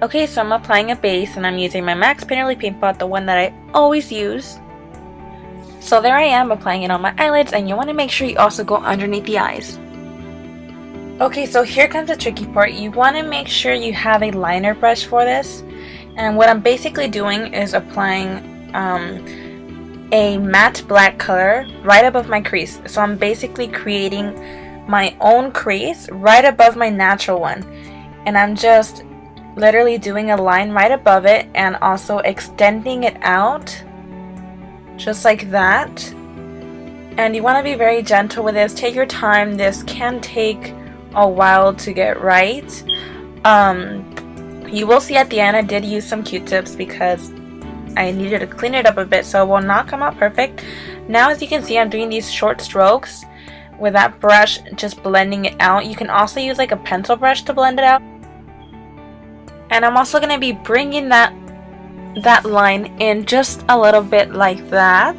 Okay, so I'm applying a base and I'm using my MAC Painterly Paint Pot, the one that I always use. So there I am applying it on my eyelids, and you want to make sure you also go underneath the eyes. Okay, so here comes the tricky part. You want to make sure you have a liner brush for this. And what I'm basically doing is applying a matte black color right above my crease. So I'm basically creating my own crease right above my natural one. And I'm just literally doing a line right above it and also extending it out just like that. And you want to be very gentle with this. Take your time. This can take a while to get right. You will see at the end I did use some Q-tips because I needed to clean it up a bit, so it will not come out perfect. Now as you can see, I'm doing these short strokes with that brush, just blending it out. You can also use like a pencil brush to blend it out. And I'm also going to be bringing that line in just a little bit like that.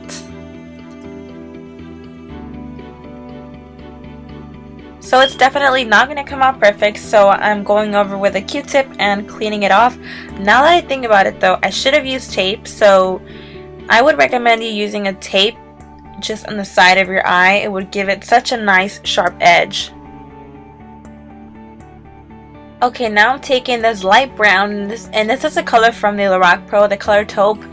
So it's definitely not going to come out perfect, so I'm going over with a Q-tip and cleaning it off. Now that I think about it though, I should have used tape, so I would recommend you using a tape just on the side of your eye. It would give it such a nice sharp edge. Okay, now I'm taking this light brown, and this is a color from the Lorac Pro, the color Taupe.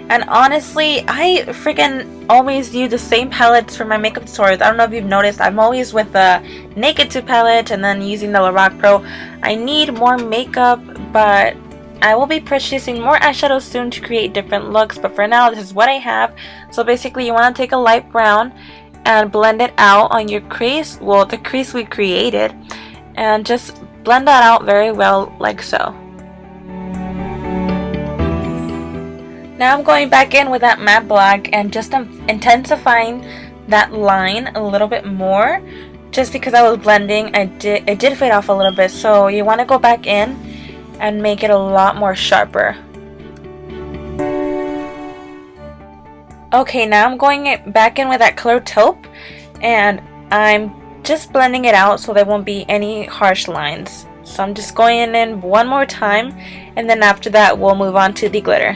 And honestly, I freaking always use the same palettes for my makeup tutorials. I don't know if you've noticed, I'm always with the Naked 2 palette and then using the Lorac Pro. I need more makeup, but I will be purchasing more eyeshadows soon to create different looks. But for now, this is what I have. So basically, you want to take a light brown and blend it out on your crease. Well, the crease we created. And just blend that out very well, like so. Now I'm going back in with that matte black and just intensifying that line a little bit more. Just because I was blending, it did fade off a little bit. So you want to go back in and make it a lot more sharper. Okay, now I'm going back in with that color Taupe, and I'm just blending it out so there won't be any harsh lines. So I'm just going in one more time, and then after that we'll move on to the glitter.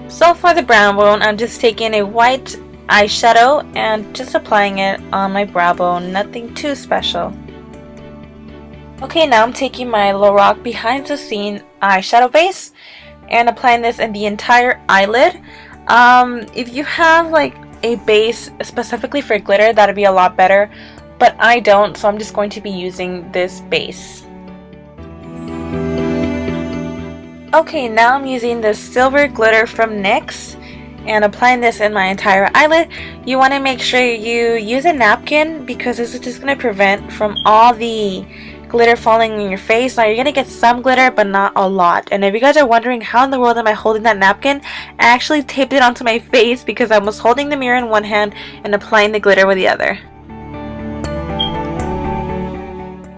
So for the brown bone, I'm just taking a white eyeshadow and just applying it on my brow bone, nothing too special. Okay, now I'm taking my Lorac Behind the Scene eyeshadow base and applying this in the entire eyelid. If you have like a base specifically for glitter, that'd be a lot better, but I don't, so I'm just going to be using this base. Okay, now I'm using the silver glitter from NYX and applying this in my entire eyelid. You want to make sure you use a napkin because this is just going to prevent from all the glitter falling in your face. Now you're going to get some glitter but not a lot. And if you guys are wondering how in the world am I holding that napkin, I actually taped it onto my face because I was holding the mirror in one hand and applying the glitter with the other.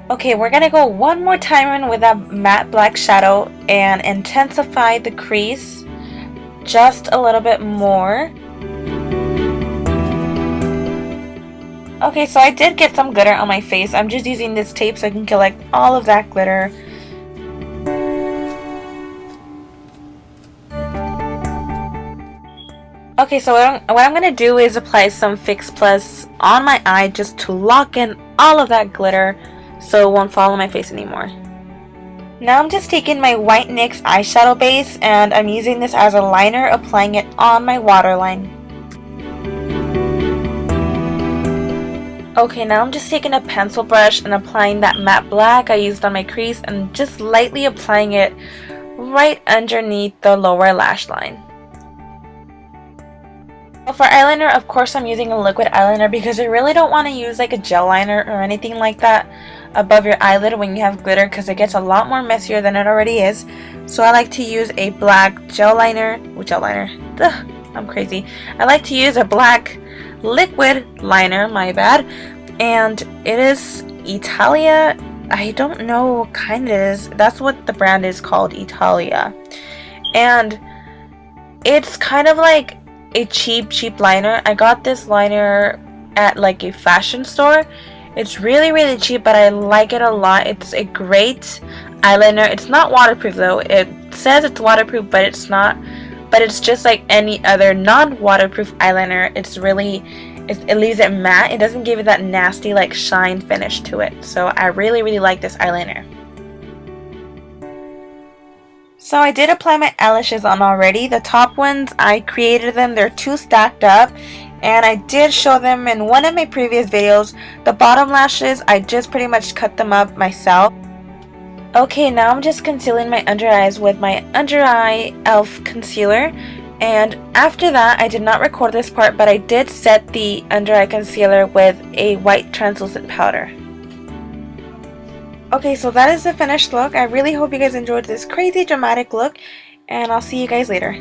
Okay, we're going to go one more time in with that matte black shadow and intensify the crease just a little bit more. Okay, so I did get some glitter on my face. I'm just using this tape so I can collect all of that glitter. Okay, so what I'm going to do is apply some Fix Plus on my eye just to lock in all of that glitter so it won't fall on my face anymore. Now I'm just taking my white NYX eyeshadow base and I'm using this as a liner, applying it on my waterline. Okay, now I'm just taking a pencil brush and applying that matte black I used on my crease and just lightly applying it right underneath the lower lash line. For eyeliner, of course I'm using a liquid eyeliner because I really don't want to use like a gel liner or anything like that above your eyelid when you have glitter because it gets a lot more messier than it already is. So I like to use a black gel liner. Ugh, I'm crazy. I like to use a black liquid liner, my bad. And it is Italia. I don't know what kind it is. That's what the brand is called, Italia. And it's kind of like a cheap liner. I got this liner at like a fashion store It's really cheap, but I like it a lot. It's a great eyeliner. It's not waterproof though. It says it's waterproof, but it's not. But it's just like any other non-waterproof eyeliner. It leaves it matte. It doesn't give you that nasty like shine finish to it. So I really like this eyeliner. So I did apply my eyelashes on already. The top ones, I created them. They're 2 stacked up. And I did show them in one of my previous videos. The bottom lashes, I just pretty much cut them up myself. Okay, now I'm just concealing my under eyes with my Under Eye e.l.f. concealer. And after that, I did not record this part, but I did set the under eye concealer with a white translucent powder. Okay, so that is the finished look. I really hope you guys enjoyed this crazy dramatic look, and I'll see you guys later.